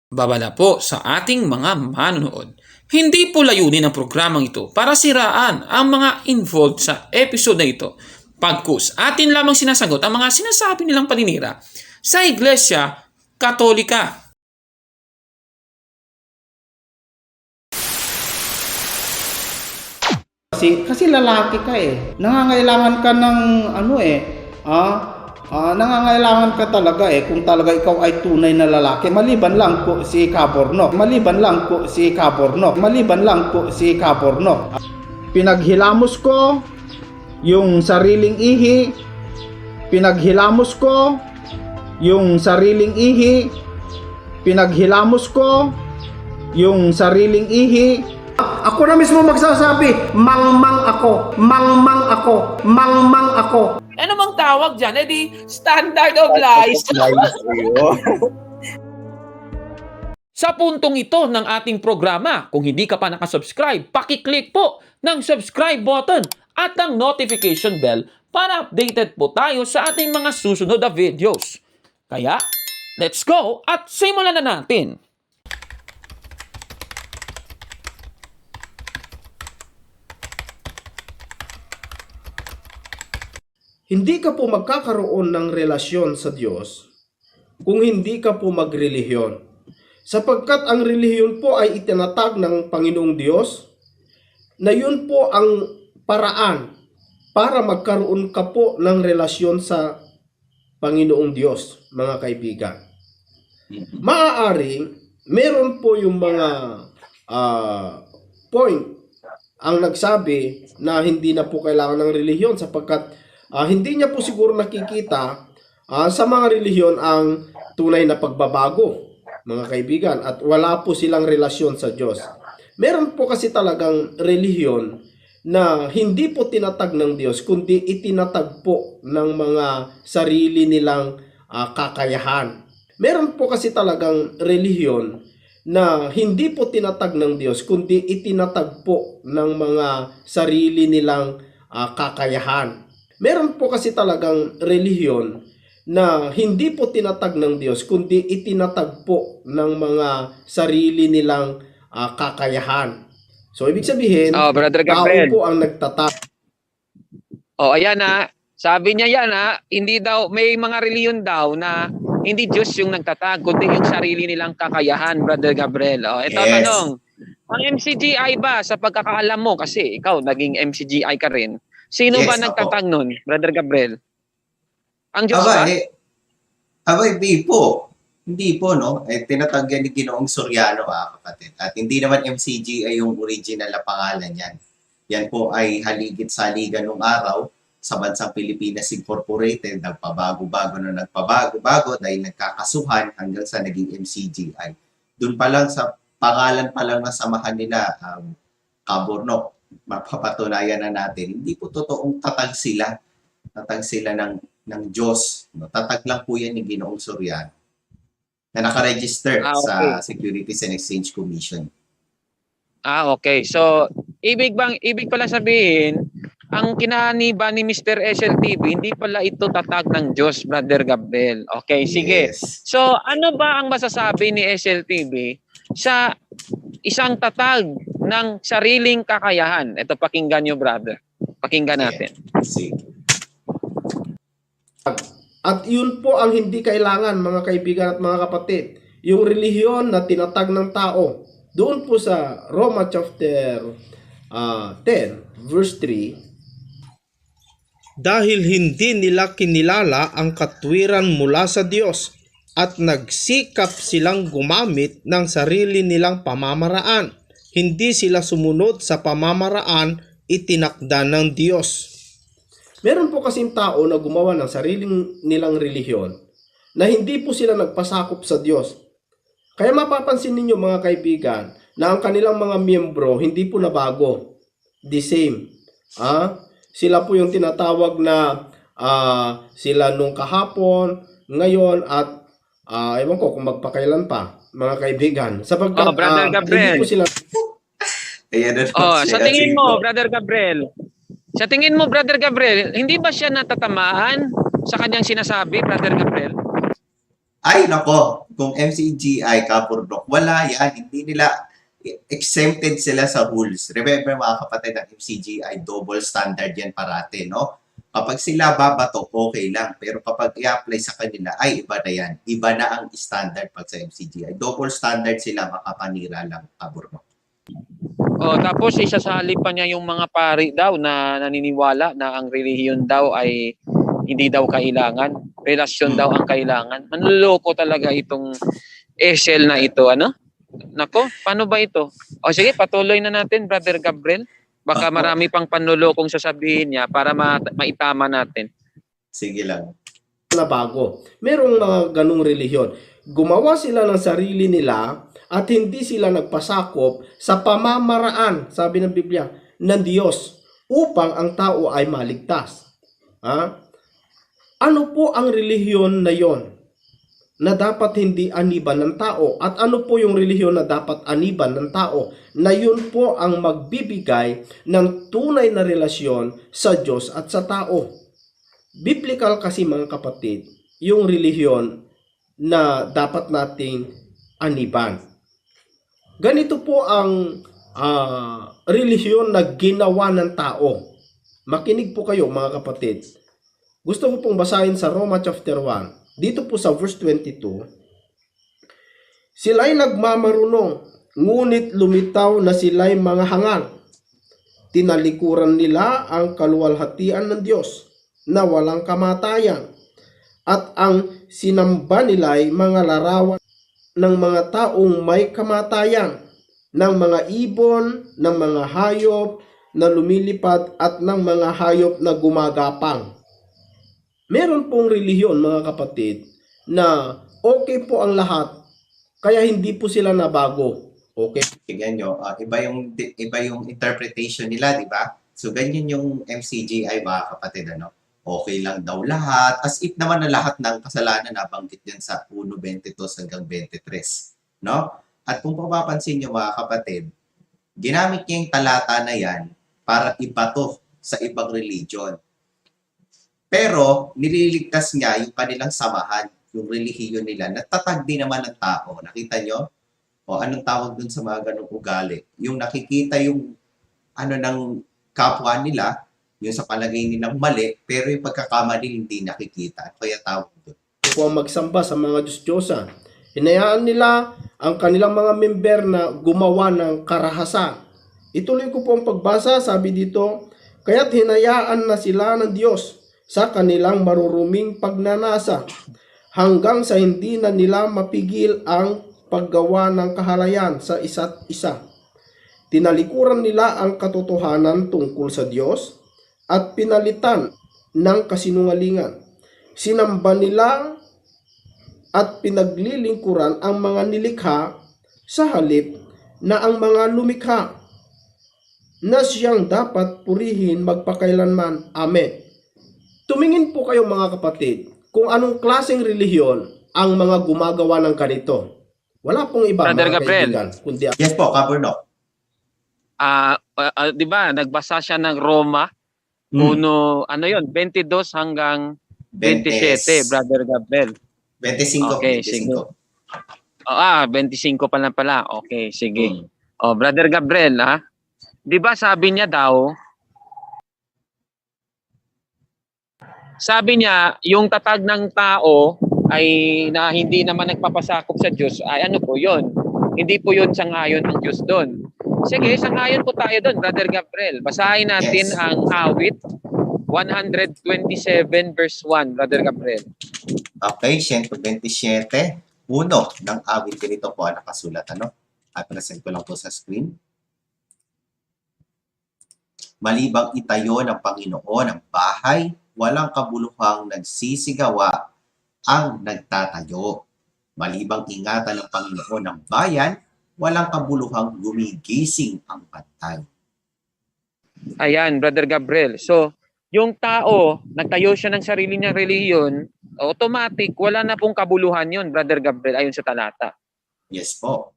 Babala po sa ating mga manonood. Hindi po layunin ng programang ito para siraan ang mga involved sa episode na ito. Pagkus, atin lamang sinasagot ang mga sinasabi nilang paninira sa Iglesia Katolika. Kasi lalaki ka eh. Nangangailangan ka ng nangangailangan ka talaga eh kung talaga ikaw ay tunay na lalaki. Maliban lang po si Kaborno. Pinaghilamos ko yung sariling ihi. Pinaghilamos ko yung sariling ihi. Pinaghilamos ko yung sariling ihi. Ako na mismo magsasabi, mangmang ako. Ano mang tawag dyan? Di standard of lies. Sa puntong ito ng ating programa, kung hindi ka pa nakasubscribe, pakiclick po ng subscribe button at ang notification bell para updated po tayo sa ating mga susunod na videos. Kaya, let's go at simulan na natin! Hindi ka po magkakaroon ng relasyon sa Diyos kung hindi ka po magrelihiyon. Sapagkat ang relihiyon po ay itinatag ng Panginoong Diyos na yun po ang paraan para magkaroon ka po ng relasyon sa Panginoong Diyos, mga kaibigan. Maaaring meron po yung mga point ang nagsabi na hindi na po kailangan ng relihiyon sapagkat hindi niya po siguro nakikita sa mga relihiyon ang tunay na pagbabago, mga kaibigan, at wala po silang relasyon sa Diyos. Meron po kasi talagang relihiyon na hindi po tinatag ng Diyos, kundi itinatag po ng mga sarili nilang kakayahan. Meron po kasi talagang relihiyon na hindi po tinatag ng Diyos, kundi itinatag po ng mga sarili nilang kakayahan. Meron po kasi talagang relihiyon na hindi po tinatag ng Diyos, kundi itinatag po ng mga sarili nilang kakayahan. So, ibig sabihin, Brother tao Gabriel po ang nagtatag. Ayan na. Sabi niya yan hindi daw, may mga reliyon daw na hindi Diyos yung nagtatag, kundi yung sarili nilang kakayahan, Brother Gabriel. Ito Yes. tanong, ang MCGI ba, sa pagkakaalam mo, kasi ikaw naging MCGI ka rin, sino Yes, ba nagtatag nun, Brother Gabriel? Ang Diyos Aba, ba? hindi po. Hindi po, no? Tinatag yan ni Ginoong Soriano, kapatid. At hindi naman MCG ay yung original na pangalan yan. Yan po ay haligit saligan nung araw sa bansang Pilipinas Incorporated. Nagpabago-bago dahil nagkakasuhan hanggang sa naging MCGI. Doon pa lang sa pangalan pa lang na samahan nila, Kaborno, mapapatunayan na natin, hindi po totoong tatag sila. Tatag sila ng Diyos. No? Tatag lang po yan ni Ginoong Soriano na nakaregister Okay. sa Securities and Exchange Commission. Okay. So, ibig pala sabihin, ang kinaniba ni Mr. SLTV, hindi pala ito tatag ng Diyos, Brother Gabriel. Okay, sige. Yes. So, ano ba ang masasabi ni SLTV sa isang tatag ng sariling kakayahan? Ito, pakinggan nyo, brother. Pakinggan natin. Sige. At yun po ang hindi kailangan, mga kaibigan at mga kapatid. Yung relihiyon na tinatag ng tao. Doon po sa Roma chapter 10, verse 3. Dahil hindi nila kinilala ang katwiran mula sa Diyos at nagsikap silang gumamit ng sarili nilang pamamaraan. Hindi sila sumunod sa pamamaraan itinakda ng Diyos. Meron po kasing tao na gumawa ng sariling nilang relihiyon na hindi po sila nagpasakop sa Diyos. Kaya mapapansin ninyo, mga kaibigan, na ang kanilang mga miyembro hindi po nabago. The same. Sila po yung tinatawag na sila nung kahapon, ngayon, at ewan ko kung magpakailan pa, mga kaibigan. Sapagkat Brother Gabriel. hindi po sila... Ayan na Sa tingin mo, Brother Gabriel, hindi ba siya natatamaan sa kanyang sinasabi, Brother Gabriel? Ay, nako, kung MCGI, Kapurdok, wala yan. Hindi nila, exempted sila sa rules. Remember mga kapatid, ang MCGI, double standard yan parate, no? Kapag sila babato, okay lang. Pero kapag i-apply sa kanila, ay iba na yan. Iba na ang standard pag sa MCGI. Double standard sila, makapanira lang, Kapurdok. Oh, tapos isasalip pa niya yung mga pari daw na naniniwala na ang relihiyon daw ay hindi daw kailangan. Relasyon daw ang kailangan. Manloloko talaga itong Eshel na ito, ano? Nako, paano ba ito? O sige, patuloy na natin, Brother Gabriel. Baka marami pang panlolokong sasabihin niya para maitama natin. Sige lang. Na bago. Merong mga ganung relihiyon. Gumawa sila ng sarili nila at hindi sila nagpasakop sa pamamaraan, sabi ng Biblia, ng Diyos upang ang tao ay maligtas. Ano po ang relihiyon na yon na dapat hindi aniban ng tao? At ano po yung relihiyon na dapat aniban ng tao? Na yun po ang magbibigay ng tunay na relasyon sa Diyos at sa tao. Biblical kasi mga kapatid, yung relihiyon na dapat nating aniban. Ganito po ang relihiyon na ginawa ng tao. Makinig po kayo mga kapatid. Gusto ko pong basahin sa Roma chapter 1. Dito po sa verse 22. Sila'y nagmamarunong, ngunit lumitaw na sila'y mga hangal. Tinalikuran nila ang kaluwalhatian ng Diyos na walang kamatayan. At ang sinamba nila'y mga larawan ng mga taong may kamatayan, ng mga ibon, ng mga hayop na lumilipad at ng mga hayop na gumagapang. Meron pong relihiyon mga kapatid na okay po ang lahat, kaya hindi po sila nabago. Okay? Tingnan nyo, iba yung interpretation nila, di ba? So, ganyan yung MCGI, mga kapatid, ano? Okay lang daw lahat. As if naman na lahat ng kasalanan nabanggit yan sa 1:22 hanggang 23. No? At kung papapansin nyo, mga kapatid, ginamit niya yung talata na yan para ibato sa ibang religion. Pero, nililigtas niya yung kanilang samahan, yung relihiyon nila. Natatag din naman ng tao. Nakita nyo? O anong tawag dun sa mga ganong ugali? Yung nakikita yung ng kapwa nila, yung sa palagay nilang mali, pero yung pagkakamali hindi nakikita. Kaya tawag dun. Po ang magsamba sa mga Diyos-Diyosan. Hinayaan nila ang kanilang mga member na gumawa ng karahasan. Ituloy ko po ang pagbasa, sabi dito, kaya't hinayaan na sila ng Diyos sa kanilang maruruming pagnanasa hanggang sa hindi na nila mapigil ang paggawa ng kahalayan sa isa't isa. Tinalikuran nila ang katotohanan tungkol sa Diyos at pinalitan ng kasinungalingan. Sinamba nila at pinaglilingkuran ang mga nilikha sa halip na ang mga lumikha na siyang dapat purihin magpakailanman. Amen. Tumingin po kayo mga kapatid kung anong klaseng relihiyon ang mga gumagawa ng ganito. Wala pong iba Brother mga Gabriel. kaibigan, kundi Yes po, Kapurnok. Di ba, nagbasa siya ng Roma 1, 22 hanggang 27, Brother Gabriel. 25. Okay, 25. sige. 25 pa lang pala. Okay, sige. Brother Gabriel, di ba sabi niya daw, yung tatag ng tao ay na hindi naman nagpapasakop sa Diyos, ay ano po yun? Hindi po yun sangayon ng Diyos doon. Sige, sangayon po tayo doon, Brother Gabriel. Basahin natin ang awit 127 verse 1, Brother Gabriel. Okay, 127. Uno ng awit dito po ang nakasulat. At present ko lang po sa screen. Malibang itayo ng Panginoon ang bahay, walang kabuluhang nagsisigawa ang nagtatayo. Malibang ingatan ng Panginoon ang bayan, walang kabuluhang gumigising ang pantay. Ayan, Brother Gabriel. So, yung tao, nagtayo siya ng sarili niyang relihiyon, automatic, wala na pong kabuluhan yun, Brother Gabriel, ayon sa talata. Yes po.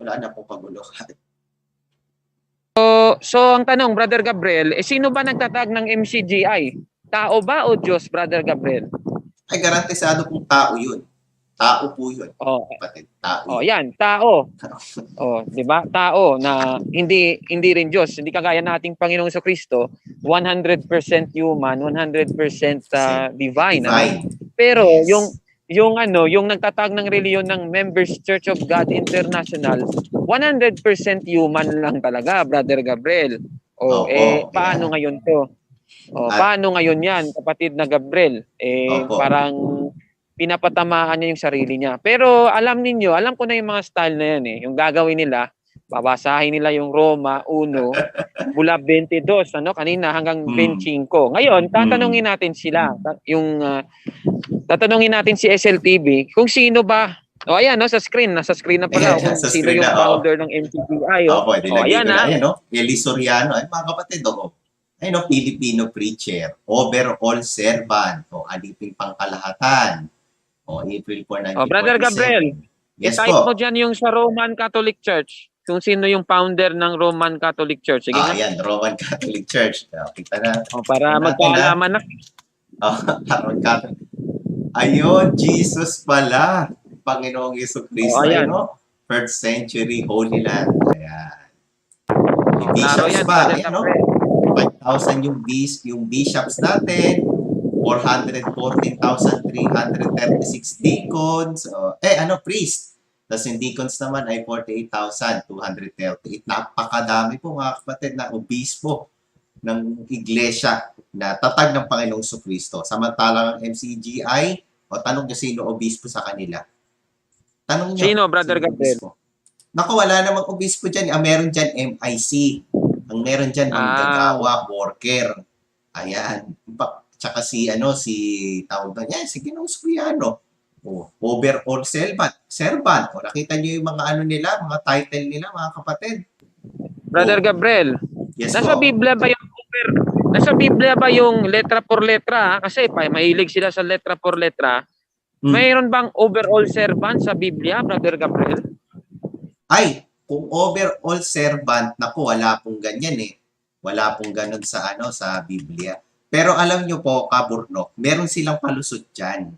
Wala na pong kabuluhan. So, ang tanong, Brother Gabriel, sino ba nagtatag ng MCGI? Tao ba o Diyos, Brother Gabriel? Ay garantisado pong tao yun. Tao po yun, Oh, kapatid. Tao. oh, yan, tao. Oh, 'di ba? Tao na hindi rin Diyos, hindi kagaya nating Panginoong Jesucristo, 100% human, 100% divine, ano? Divine. Pero Yes. yung nagtatag ng reliyon ng Members Church of God International, 100% human lang talaga, Brother Gabriel. Opo, Paano ngayon 'to? At- Paano ngayon 'yan, kapatid na Gabriel? Opo. Parang pinapatamaan niya yung sarili niya. Pero alam ko na yung mga style na yan eh. Yung gagawin nila, babasahin nila yung Roma 1 mula 22, kanina hanggang 25. Ngayon, tatanungin natin sila, tatanungin natin si SLTV kung sino ba. Ayan, nasa screen na pala Ayan, kung nasa sino screen yung na, founder ng MCGI. Opo, nilagay Ayan ko na. na. Ayan, Eli Soriano. Ay, mga kapatid, Ayun, Filipino preacher. Overall servant. Aliping pangkalahatan. April 4, 1947. Brother Gabriel, Yes i-type po. mo dyan yung sa Roman Catholic Church. Kung sino yung founder ng Roman Catholic Church. Sige nga. Ayan, Roman Catholic Church. Kita na. Para Natin, magkaalaman na. Roman Catholic. Ayun, Jesus pala. Panginoong Jesucristo. Ayan. First century Holy Land. Ayan. Yung Klaro bishops yan, ba? Brother Ayan, Gabriel. 5,000 yung bishops natin. 414,336 deacons. Priest. Tapos yung deacons naman ay 48,238. Napakadami po mga kapatid na obispo ng iglesia na tatag ng Panginoong Jesucristo. Samantalang ang MCGI, tanong nyo sino obispo sa kanila. Tanong nyo. Sino, Brother Gabriel? Obispo? Naku, wala namang obispo dyan. Ang meron dyan, MIC. Ang meron dyan, manggagawa, worker. Ayan. Tsaka si tawag na niya, si Ginoong Soriano. Overall servant. Nakita niyo yung mga mga title nila, mga kapatid. Brother Gabriel, Yes nasa po. Biblia ba yung letra por letra? Kasi mahilig sila sa letra por letra. Mayroon bang overall servant sa Biblia, Brother Gabriel? Ay, kung overall servant, naku, wala pong ganyan eh. Wala pong ganun sa sa Biblia. Pero alam nyo po, Kaburnok, meron silang palusot dyan.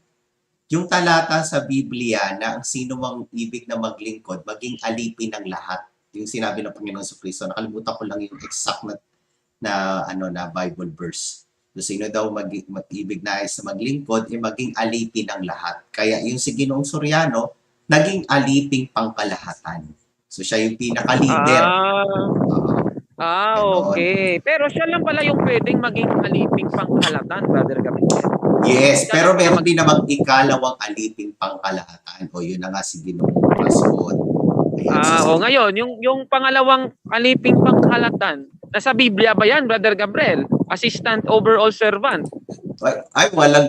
Yung talata sa Biblia na ang sino mang ibig na maglingkod, maging alipin ng lahat. Yung sinabi ng Panginoon Jesucristo, nakalimutan ko lang yung exact na Bible verse. So, sino daw mag-ibig nais na maglingkod, maging alipin ng lahat. Kaya yung si Ginoong Soriano, naging aliping pangkalahatan. So, siya yung pinaka-leader. Okay. Pero siya lang pala yung pwedeng maging aliping pangkalahatan, Brother Gabriel. Yes, pero meron din namang ikalawang aliping pangkalahatan. Yun na nga si Ginoong Rason. Ngayon, yung pangalawang aliping pangkalahatan, nasa Biblia ba yan, Brother Gabriel? Assistant overall servant. Ay, walang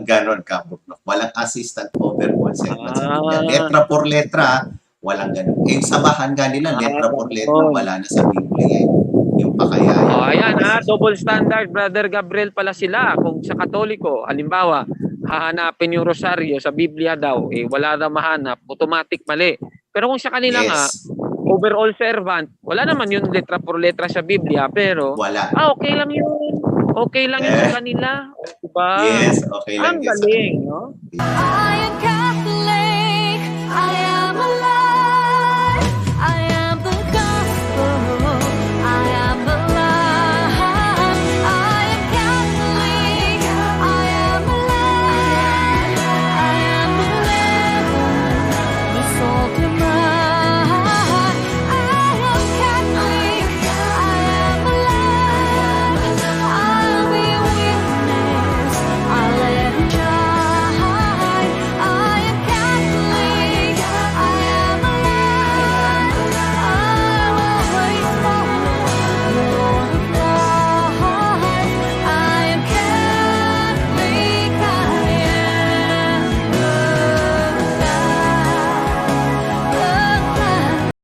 ganon, Kaburnok. Walang assistant overall servant sa Biblia. Letra por letra, walang ganon. Samahan nga nila, letra por letra, wala na sa Biblia. Yung pakayaan. Ayan double standard, Brother Gabriel pala sila. Kung sa Katoliko, halimbawa, hahanapin yung rosaryo sa Biblia daw, wala na mahanap, automatic mali. Pero kung sa kanila nga, overall servant, wala naman yung letra por letra sa Biblia, pero wala. Okay lang yun. Okay lang yun sa kanila. Diba? Yes, okay lang Ang yun sa galing, kanila. no? I am